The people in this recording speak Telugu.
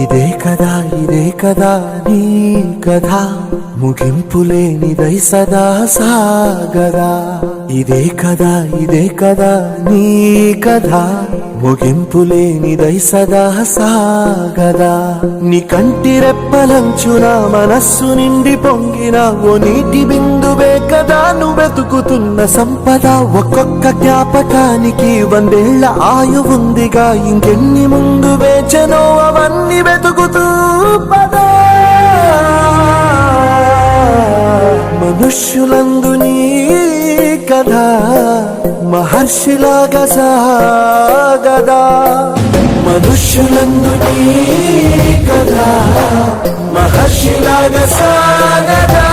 ఇదే కదా నీ కథ, ముగింపులేనిదై సదా సాగదా. ఇదే కదా నీ కథ, ముగింపులేనిదై సదా సాగదా. నీ కంటి రెప్పలంచున మనస్సు నిండి పొంగిన ఓ నీటి బిందువే కదా నువ్వెతుకుతున్న సంపద. ఒక్కొక్క జ్ఞాపకానికి 100 ఏళ్ల ఆయువుందిగా, ఇంకెన్ని ముందు వేచనో అవన్నీ వెతుకుతూ పదా. మనుష్యులందు నీ కథ మహర్షిలాగా సాగదా. మనుష్యులందు నీ కథ మహర్షిలాగా సాగదా.